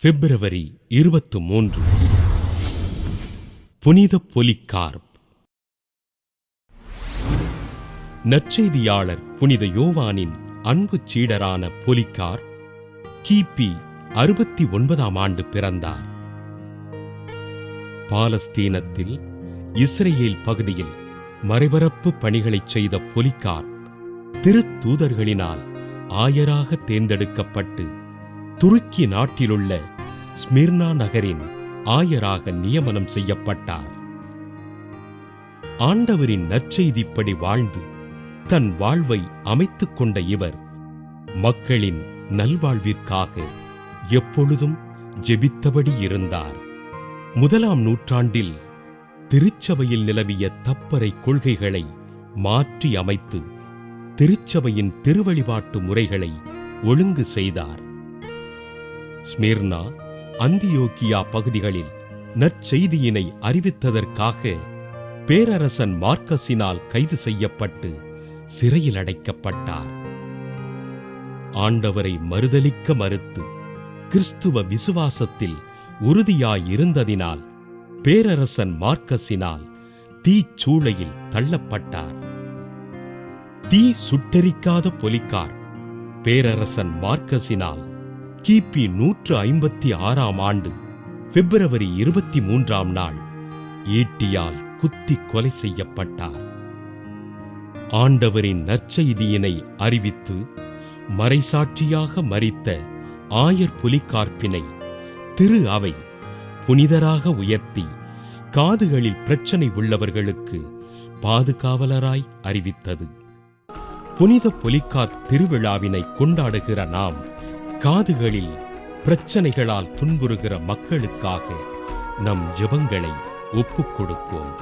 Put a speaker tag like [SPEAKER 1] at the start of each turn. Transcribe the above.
[SPEAKER 1] பிப்ரவரி 23 புனித பொலிகார்ப். நற்செய்தியாளர் புனித யோவானின் அன்பு சீடரான பொலிகார்ப் கிபி 69ஆம் ஆண்டு பிறந்தார். பாலஸ்தீனத்தில் இஸ்ரேல் பகுதியில் மறைபரப்பு பணிகளைச் செய்த பொலிகார்ப் திருத்தூதர்களினால் ஆயராக தேர்ந்தெடுக்கப்பட்டு துருக்கி நாட்டிலுள்ள ஸ்மிர்னா நகரின் ஆயராக நியமனம் செய்யப்பட்டார். ஆண்டவரின் நற்செய்திப்படி வாழ்ந்து தன் வாழ்வை அமைத்துக் கொண்ட இவர் மக்களின் நல்வாழ்விற்காக எப்பொழுதும் ஜெபித்தபடி இருந்தார். 1ஆம் நூற்றாண்டில் திருச்சபையில் நிலவிய தப்பறை கொள்கைகளை மாற்றி அமைத்து திருச்சபையின் திருவழிபாட்டு முறைகளை ஒழுங்கு செய்தார். ஸ்மிர்னா, அந்தியோக்கியா பகுதிகளில் நற்செய்தியினை அறிவித்ததற்காக பேரரசன் மார்க்கஸினால் கைது செய்யப்பட்டு சிறையில் அடைக்கப்பட்டார். ஆண்டவரை மறுதலிக்க மறுத்து கிறிஸ்துவ விசுவாசத்தில் உறுதியாயிருந்ததினால் பேரரசன் மார்க்கஸினால் தீச்சூளையில் தள்ளப்பட்டார். தீ சுட்டெரிக்காத பொலிகார்ப் பேரரசன் மார்க்கஸினால் கிபி 156ஆம் ஆண்டு பிப்ரவரி 23ஆம் நாள் ஈட்டியால் குத்தி கொலை செய்யப்பட்டார். ஆண்டவரின் நற்செய்தியினை அறிவித்து மறைசாட்சியாக மரித்த ஆயர் பொலிகார்ப்பினை திரு அவை புனிதராக உயர்த்தி காதுகளில் பிரச்சனை உள்ளவர்களுக்கு பாதுகாவலராய் அறிவித்தது. புனித பொலிகார்ப் திருவிழாவினை கொண்டாடுகிற நாம் காதுகளில் பிரச்சனைகளால் துன்புறுகிற மக்களுக்காக நம் ஜெபங்களை ஒப்புக் கொடுப்போம்.